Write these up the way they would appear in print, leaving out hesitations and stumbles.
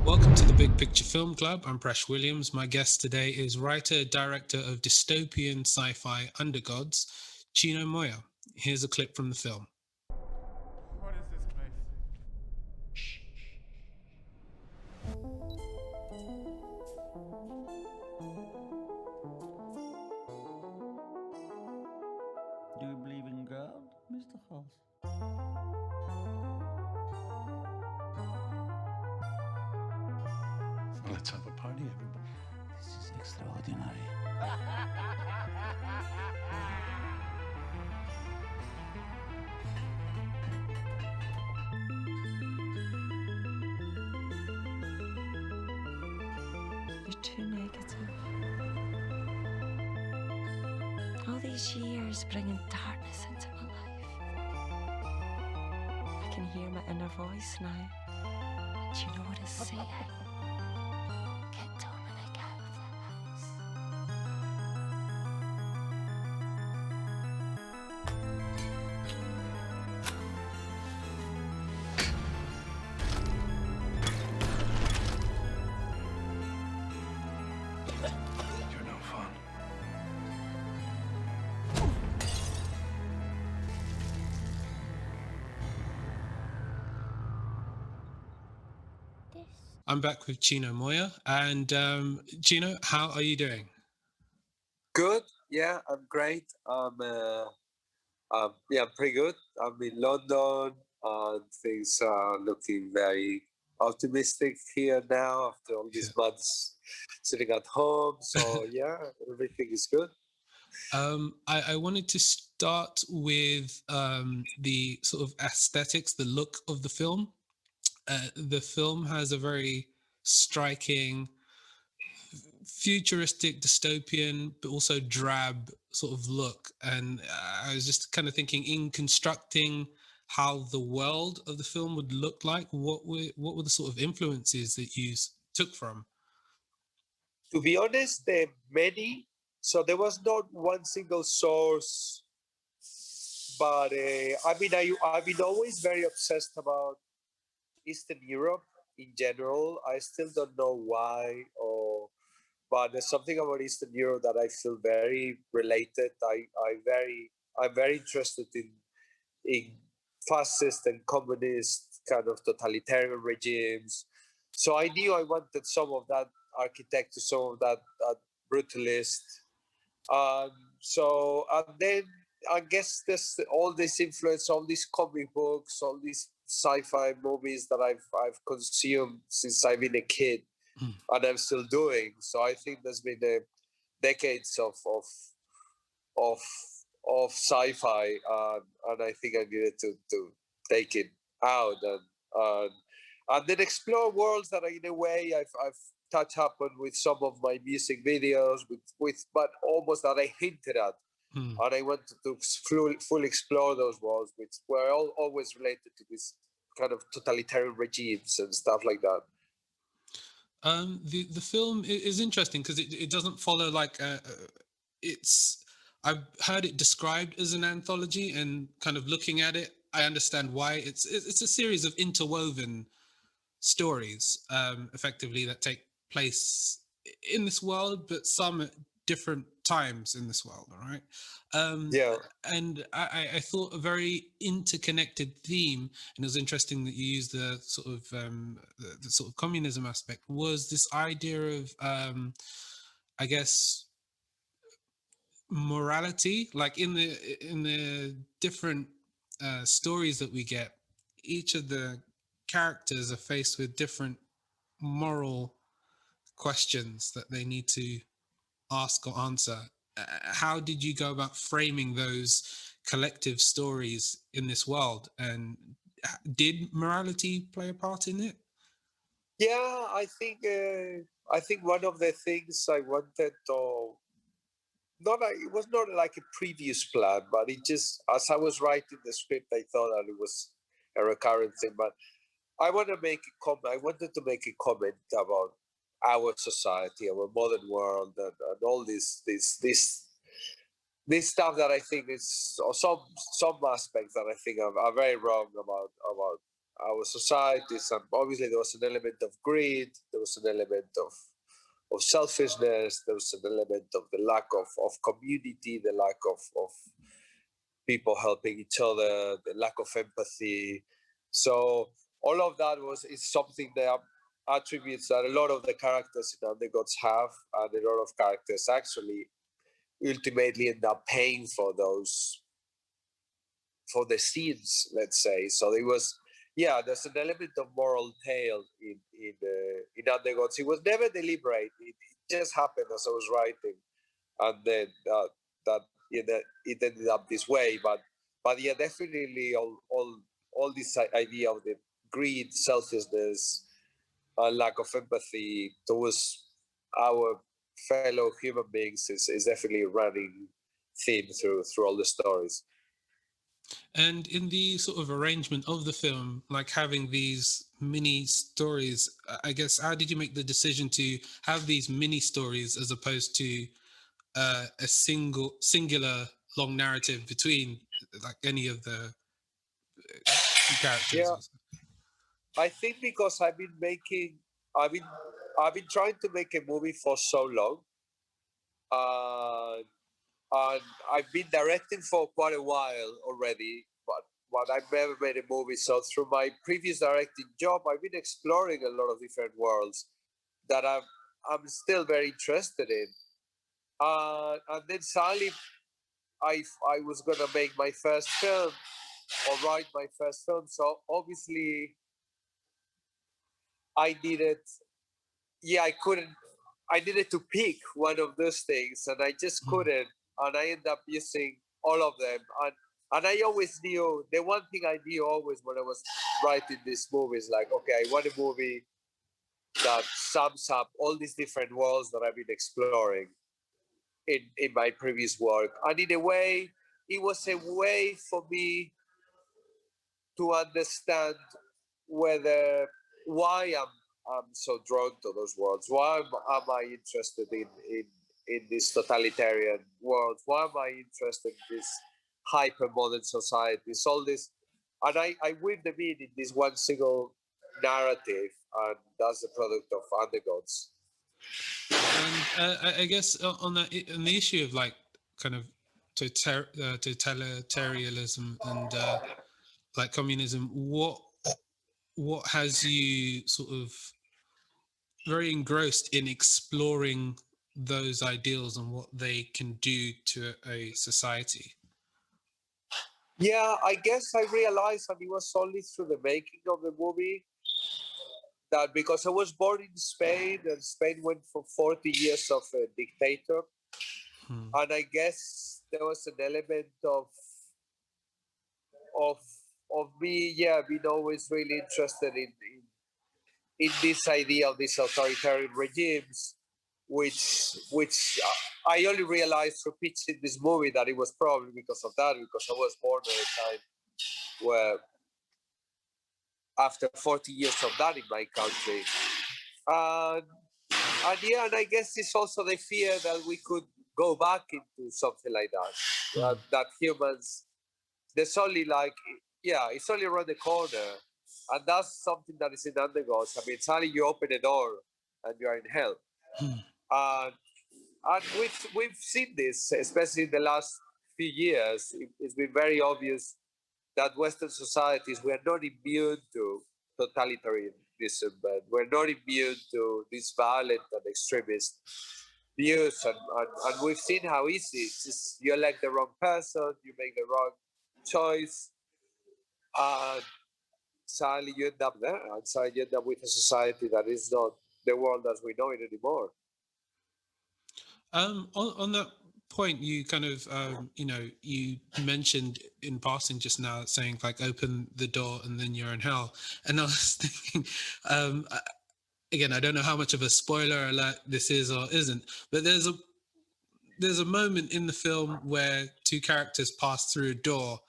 Welcome to the Big Picture Film Club. I'm Presh Williams. My guest today is writer, director of Dystopian Sci-Fi Undergods, Chino Moya. Here's a clip from the film. What is this place? Do you believe in God, Mr. Hoss? Let's have a party, everybody. This is extraordinary. You're too negative. All these years bringing darkness into my life. I can hear my inner voice now. And you know what it's saying? Get Dominic out of the house. You're no fun. I'm back with Chino Moya. And Chino, how are you doing? Good. Yeah, I'm great. I'm pretty good. I'm in London. Things are looking very optimistic here now after all these months sitting at home. So yeah, everything is good. I wanted to start with the sort of aesthetics, the look of the film. The film has a very striking, futuristic, dystopian, but also drab sort of look. And I was just kind of thinking, in constructing how the world of the film would look like, what were the sort of influences that you took from? To be honest, there are many. So there was not one single source, but I've been always very obsessed about Eastern Europe in general. I still don't know why, but there's something about Eastern Europe that I feel very related. I'm very interested in fascist and communist kind of totalitarian regimes. So I knew I wanted some of that architecture, some of that brutalist. And then I guess there's all this influence, all these comic books, all these sci-fi movies that I've consumed since I've been a kid, and I'm still doing. So I think there's been decades of of sci-fi, and I think I needed to take it out and then explore worlds that in a way I've touched upon with some of my music videos, with but almost that I hinted at. And I wanted to fully explore those worlds, which were always related to this kind of totalitarian regimes and stuff like that. The film is interesting because it doesn't follow like it's. I've heard it described as an anthology, and kind of looking at it, I understand why. It's a series of interwoven stories, effectively, that take place in this world, but some at different times in this world. All right. Yeah. And I thought a very interconnected theme, and it was interesting that you used the sort of the sort of communism aspect, was this idea of I guess morality, like in the different stories that we get. Each of the characters are faced with different moral questions that they need to ask or answer. How did you go about framing those collective stories in this world, and did morality play a part in it? Yeah, I think one of the things I wanted to it was not like a previous plan, but it just, as I was writing the script, I thought that it was a recurrent thing. But I want to make a comment. I wanted to make a comment about our society, our modern world, and all this stuff that I think is, or some aspects that I think are very wrong about our societies, and obviously there was an element of greed, there was an element of selfishness, there was an element of the lack of community, the lack of people helping each other, the lack of empathy. So all of that is something that attributes that a lot of the characters in Undergods have, and a lot of characters actually ultimately end up paying for the scenes, let's say. So it was, yeah, there's an element of moral tale in Undergods. It was never deliberate. It just happened as I was writing, and then that it ended up this way. But yeah, definitely all this idea of the greed, selfishness, lack of empathy towards our fellow human beings is definitely a running theme through all the stories. And in the sort of arrangement of the film, like having these mini stories, I guess, how did you make the decision to have these mini stories as opposed to a singular long narrative between like any of the characters? Yeah, Also? I think because I've been, I've been trying to make a movie for so long, uh, and I've been directing for quite a while already, but I've never made a movie. So through my previous directing job, I've been exploring a lot of different worlds that I'm still very interested in. And then suddenly, I was gonna make my first film or write my first film. So obviously, I needed, yeah, I needed to pick one of those things, and I just couldn't. And I ended up using all of them. And I always knew the one thing I knew always when I was writing this movie is like, okay, I want a movie that sums up all these different worlds that I've been exploring in my previous work. And in a way, it was a way for me to understand whether why I'm so drawn to those worlds. Why am I interested in this totalitarian world? Why am I interested in this hyper modern society? All this, and I weave them in this one single narrative, and that's the product of Undergods. And I guess on the issue of like kind of totalitarianism and like communism, what has you sort of very engrossed in exploring those ideals and what they can do to a society? Yeah, I guess I realized, and it was only through the making of the movie, that because I was born in Spain, and Spain went for 40 years of a dictator, and I guess there was an element of of me, yeah, being always really interested in this idea of these authoritarian regimes, which I only realized through pitching this movie that it was probably because of that, because I was born at a time where after 40 years of that in my country. And, and yeah, and I guess it's also the fear that we could go back into something like that. That humans, there's only like, yeah, it's only around the corner. And that's something that is in Undergods. I mean, suddenly you open a door and you're in hell. And, and we've seen this, especially in the last few years. It's been very obvious that Western societies were not immune to totalitarianism, but we're not immune to these violent and extremist views. And we've seen how easy it's just you elect the wrong person, you make the wrong choice, and suddenly you end up there, and suddenly you end up with a society that is not the world as we know it anymore. On that point, you kind of, you mentioned in passing just now, saying like open the door and then you're in hell. And I was thinking, again, I don't know how much of a spoiler alert this is or isn't, but there's a moment in the film where two characters pass through a door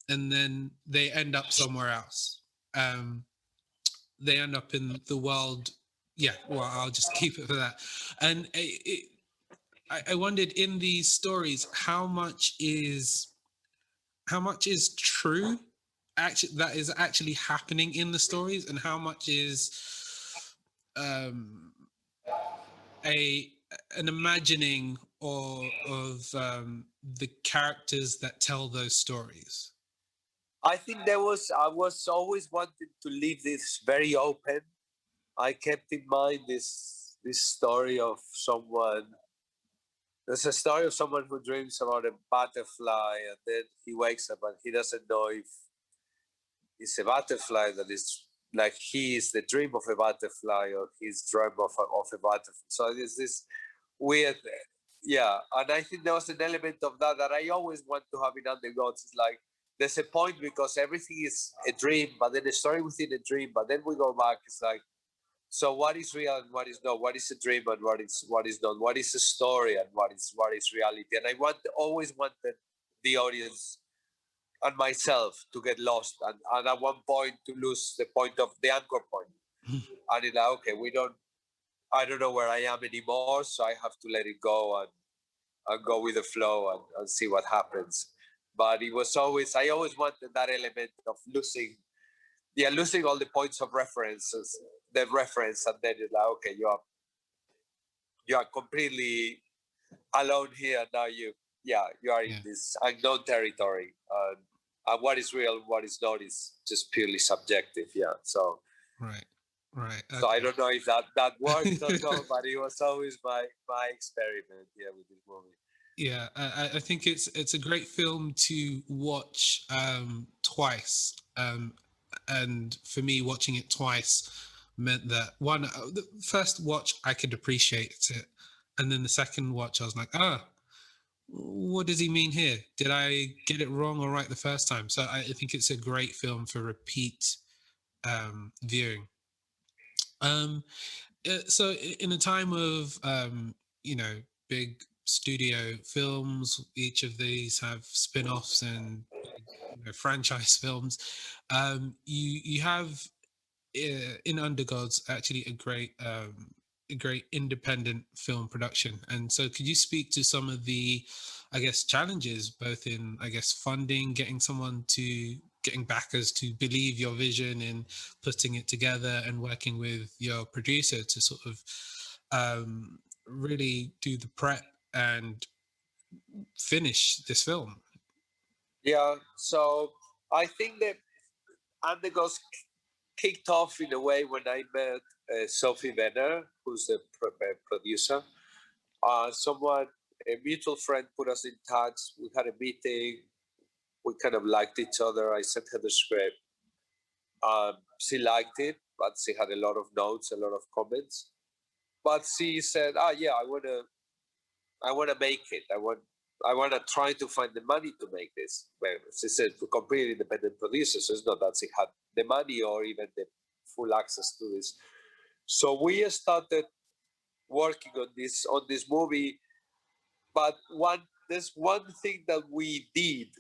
and then they end up somewhere else. They end up in the world. Yeah, well, I'll just keep it for that. And I wondered in these stories how much is true actually happening in the stories, and how much is a an imagining of the characters that tell those stories. I think I was always wanting to leave this very open. I kept in mind this story of someone. There's a story of someone who dreams about a butterfly, and then he wakes up and he doesn't know if it's a butterfly that is like he is the dream of a butterfly or he's dream of a butterfly. So there's this weird, yeah. And I think there was an element of that I always want to have in Undergods. It's like there's a point because everything is a dream, but then a story within a dream, but then we go back. It's like, so what is real and what is not? What is a dream and what is not? What is a story and what is reality? And I always wanted the audience and myself to get lost and at one point to lose the point of the anchor point. And it's like, okay, I don't know where I am anymore, so I have to let it go and go with the flow and see what happens. But it was always, I always wanted that element of losing all the points of references, the reference, and then it's like, okay, you are completely alone here. Now you are in this unknown territory. And what is real, what is not, is just purely subjective. Yeah. So. Right. Okay. So I don't know if that works or not, but it was always my experiment. Yeah, with this movie. Yeah, I think it's a great film to watch twice. And for me, watching it twice meant that the first watch I could appreciate it, and then the second watch I was like, what does he mean here? Did I get it wrong or right the first time? So I think it's a great film for repeat viewing. So in a time of big studio films, each of these have spin-offs and franchise films. You have in Undergods actually a great independent film production. And so could you speak to some of the, I guess, challenges both in, I guess, funding, getting backers to believe your vision and putting it together, and working with your producer to sort of really do the prep and finish this film? Yeah. So I think that Undergoes kicked off in a way when I met Sophie Venner, who's the producer. A mutual friend, put us in touch. We had a meeting. We kind of liked each other. I sent her the script. She liked it, but she had a lot of notes, a lot of comments. But she said, yeah, I wanna make it. I wanna try to find the money to make this." Well, she said, "For completely independent producers, so it's not that she had the money or even the full access to this." So we started working on this movie. But there's one thing that we did,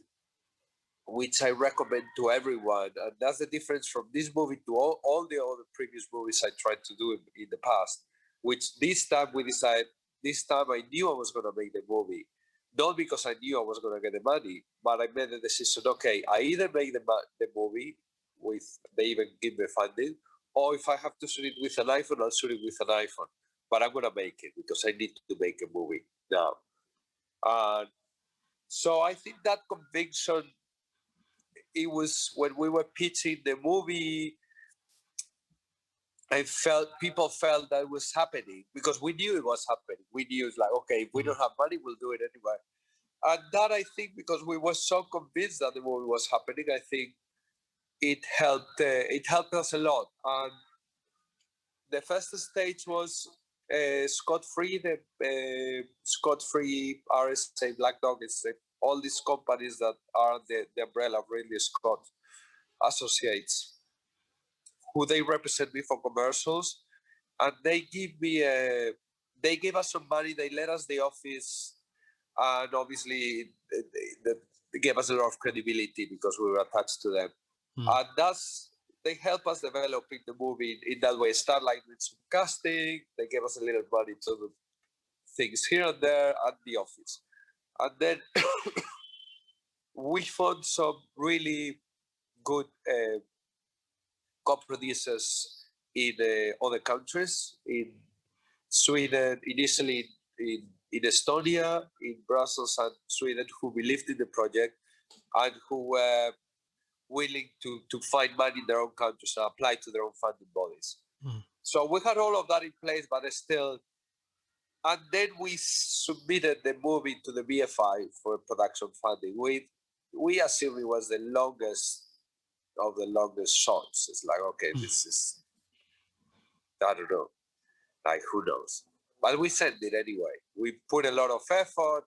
which I recommend to everyone, and that's the difference from this movie to all the other previous movies I tried to do in the past. Which this time we decided, this time I knew I was going to make the movie, not because I knew I was going to get the money, but I made the decision, okay, I either make the movie they even give me funding, or if I have to shoot it with an iPhone, I'll shoot it with an iPhone. But I'm going to make it because I need to make a movie now. So I think that conviction, it was when we were pitching the movie, people felt that it was happening because we knew it was happening. We knew it's like, okay, if we don't have money, we'll do it anyway. And that, I think, because we were so convinced that the movie was happening, I think it helped us a lot. And the first stage was Scot-free, Scot-free, RSA, Black Dog, all these companies that are the umbrella of Ridley Scott Associates, who they represent me for commercials, and they gave us some money. They let us the office, and obviously they gave us a lot of credibility because we were attached to them. And they help us developing the movie in that way. Start like with some casting. They gave us a little money to do things here and there at the office. And then we found some really good co-producers in other countries, in Sweden, initially in Estonia, in Brussels and Sweden, who believed in the project and who were willing to find money in their own countries and apply to their own funding bodies. So we had all of that in place, but still. And then we submitted the movie to the BFI for production funding. We assumed it was the longest of the longest shots. It's like, okay, this is, I don't know, like who knows? But we sent it anyway. We put a lot of effort,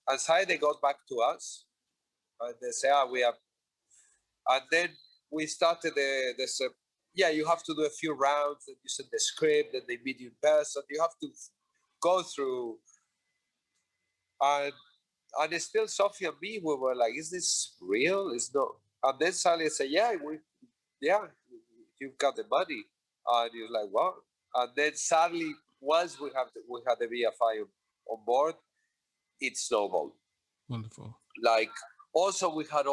and so they got back to us, and they say, we have, and then we started this. You have to do a few rounds, and you send the script, and they meet you in person. You have to go through, and it's still Sophie and me. We were like, "Is this real? It's not." And then Sally said, you've got the money," and you're like, "What?" And then sadly, once we had the BFI on board, it snowballed. Wonderful. Like, also we had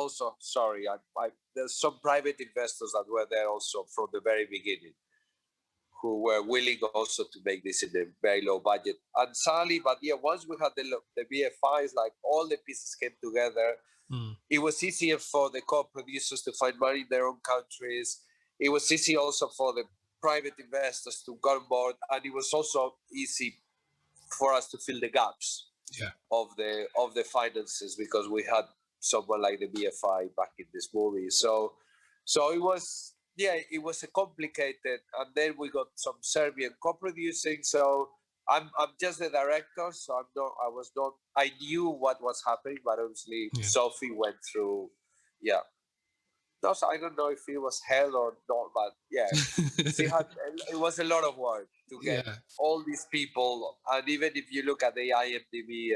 there's some private investors that were there also from the very beginning, who were willing also to make this in a very low budget. And sadly, but once we had the BFIs, like all the pieces came together. It was easier for the co-producers to find money in their own countries. It was easy also for the private investors to go on board, and it was also easy for us to fill the gaps of the finances, because we had someone like the BFI back in this movie. So it was a complicated, and then we got some Serbian co-producing. So I'm just the director, so I knew what was happening, but obviously Sophie went through no, so I don't know if it was hell or not, but it was a lot of work to get all these people. And even if you look at the IMDb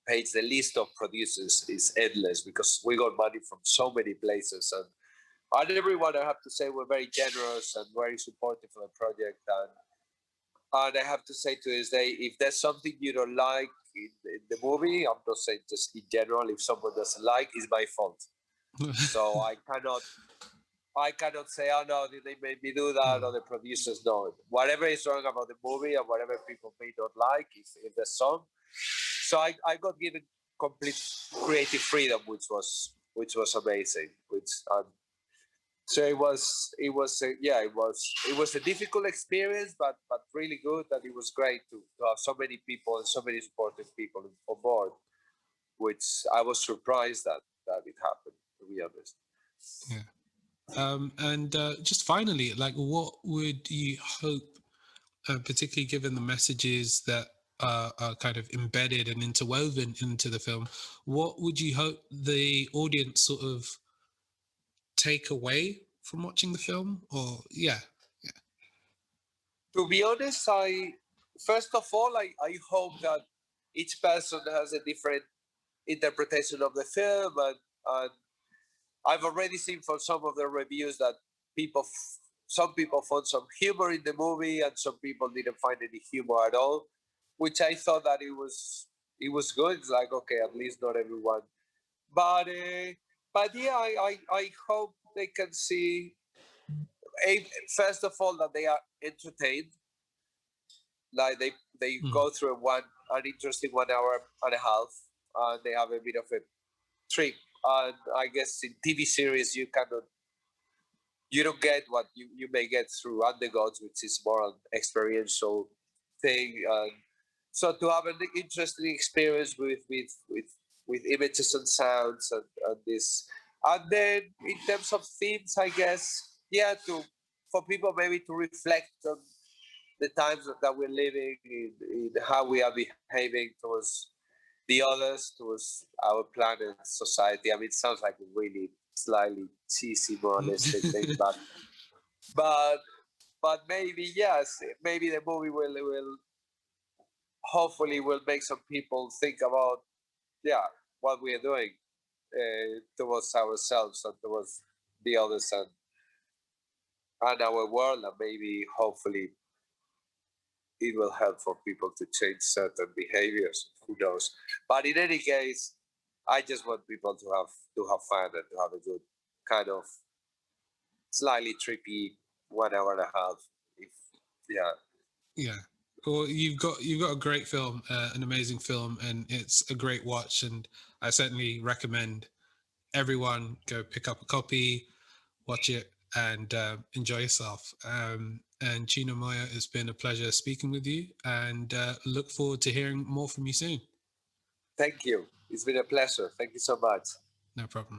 page, the list of producers is endless, because we got money from so many places. And everyone, I have to say, were very generous and very supportive of the project. And I have to say to this day, if there's something you don't like in the movie, I'm not saying just in general, if someone doesn't like, it's my fault. So I cannot say, oh no, they made me do that, or the producers know. Whatever is wrong about the movie, or whatever people may not like, if there's some. So I got given complete creative freedom, which was amazing. So it was a difficult experience, but really good, and it was great to have so many people and so many supportive people on board, which I was surprised that it happened, to be honest. And just finally, like, what would you hope, particularly given the messages that are kind of embedded and interwoven into the film, what would you hope the audience sort of take away from watching the film? Or To be honest, first of all, I hope that each person has a different interpretation of the film, and I've already seen from some of the reviews that some people found some humor in the movie, and some people didn't find any humor at all, which I thought that it was good. It's like, okay, at least not everyone, but I hope they can see, first of all, that they are entertained, like they go through an interesting 1 hour and a half, and they have a bit of a trick. And I guess in TV series you don't get what you may get through Undergods, which is more an experiential thing. So to have an interesting experience with images and sounds, and this, and then in terms of themes, I guess, for people maybe to reflect on the times that we're living in how we are behaving towards the others, towards our planet, society. I mean, it sounds like a really slightly cheesy, moralistic thing, but maybe, yes, maybe the movie will hopefully will make some people think about what we are doing towards ourselves and towards the others, and our world, and maybe hopefully it will help for people to change certain behaviors. Who knows? But in any case, I just want people to have fun and to have a good kind of slightly trippy 1 hour and a half. If yeah, Yeah. Well, you've got a great film, an amazing film, and it's a great watch. And I certainly recommend everyone go pick up a copy, watch it, and enjoy yourself. And Chino Moya, it's been a pleasure speaking with you, and look forward to hearing more from you soon. thank you. It's been a pleasure. Thank you so much. No problem.